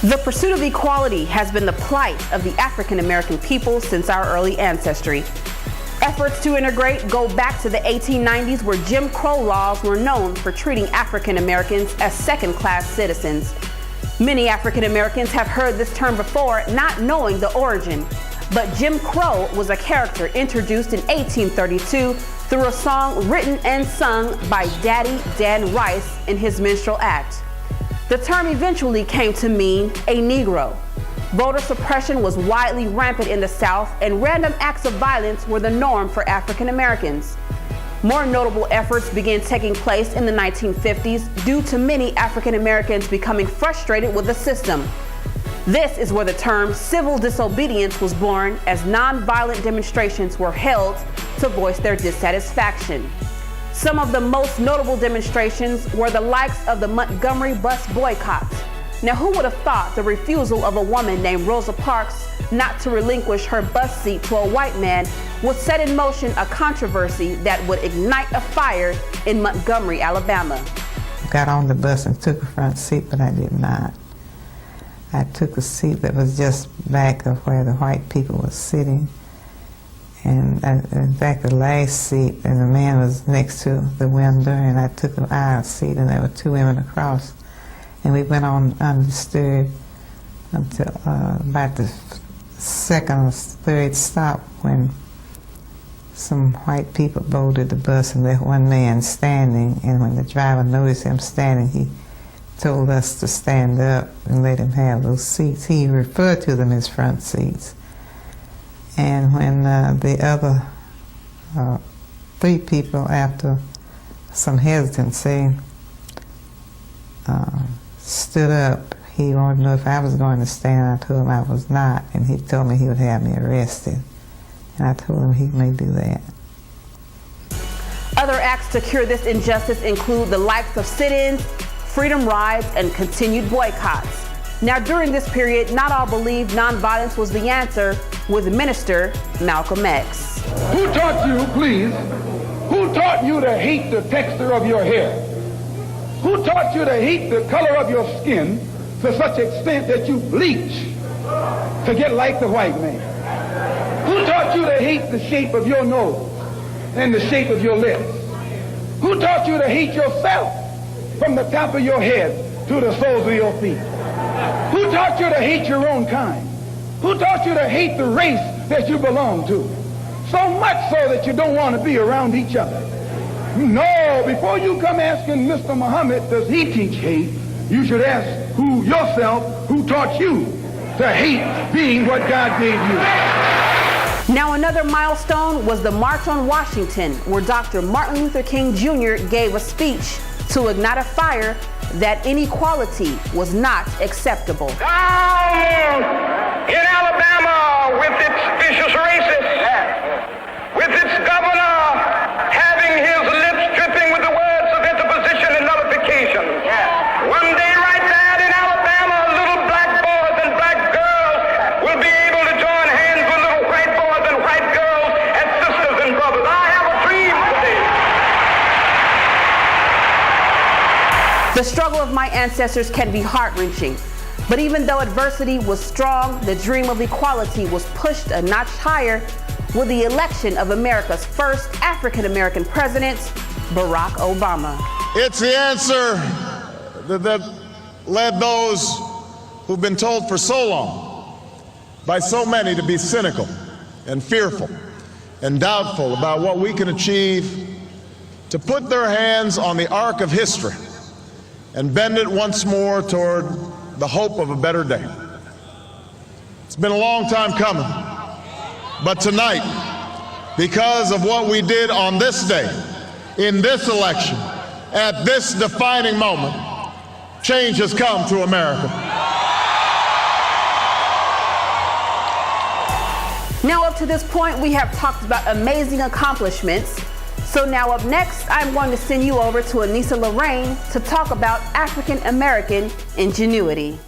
The pursuit of equality has been the plight of the African American people since our early ancestry. Efforts to integrate go back to the 1890s, where Jim Crow laws were known for treating African Americans as second-class citizens. Many African Americans have heard this term before, not knowing the origin. But Jim Crow was a character introduced in 1832 through a song written and sung by Daddy Dan Rice in his minstrel act. The term eventually came to mean a Negro. Voter suppression was widely rampant in the South, and random acts of violence were the norm for African Americans. More notable efforts began taking place in the 1950s due to many African Americans becoming frustrated with the system. This is where the term civil disobedience was born, as nonviolent demonstrations were held to voice their dissatisfaction. Some of the most notable demonstrations were the likes of the Montgomery bus boycott. Now, who would have thought the refusal of a woman named Rosa Parks not to relinquish her bus seat to a white man would set in motion a controversy that would ignite a fire in Montgomery, Alabama. Got on the bus and took a front seat, but I did not. I took a seat that was just back of where the white people were sitting. And in fact, the last seat, and the man was next to the window, and I took an aisle seat, and there were two women across. And we went on undisturbed until about the second or third stop, when some white people boarded the bus and left one man standing. And when the driver noticed him standing, he told us to stand up and let him have those seats. He referred to them as front seats. And when the other three people, after some hesitancy, stood up, he wanted to know if I was going to stand. I told him I was not, and he told me he would have me arrested. And I told him he may do that. Other acts to cure this injustice include the likes of sit-ins, freedom rides, and continued boycotts. Now, during this period, not all believed nonviolence was the answer, with Minister Malcolm X. Who taught you, please, who taught you to hate the texture of your hair? Who taught you to hate the color of your skin to such extent that you bleach to get like the white man? Who taught you to hate the shape of your nose and the shape of your lips? Who taught you to hate yourself from the top of your head to the soles of your feet? Who taught you to hate your own kind? Who taught you to hate the race that you belong to? So much so that you don't want to be around each other. No, before you come asking Mr. Muhammad, does he teach hate, you should ask yourself, who taught you to hate being what God gave you? Now, another milestone was the March on Washington, where Dr. Martin Luther King Jr. gave a speech to ignite a fire that inequality was not acceptable. Down in Alabama with its vicious racists, with its governor having his lips dripping with the words of interposition and nullification. One day right there in Alabama, little black boys and black girls will be able to join hands with little white boys and white girls as sisters and brothers. I have a dream today. The struggle of my ancestors can be heart-wrenching, but even though adversity was strong, the dream of equality was pushed a notch higher with the election of America's first African-American president, Barack Obama. It's the answer that led those who've been told for so long by so many to be cynical and fearful and doubtful about what we can achieve, to put their hands on the arc of history and bend it once more toward the hope of a better day. It's been a long time coming, but tonight, because of what we did on this day, in this election, at this defining moment, change has come to America. Now, up to this point, we have talked about amazing accomplishments. So now up next, I'm going to send you over to Anissa Lorraine to talk about African American ingenuity.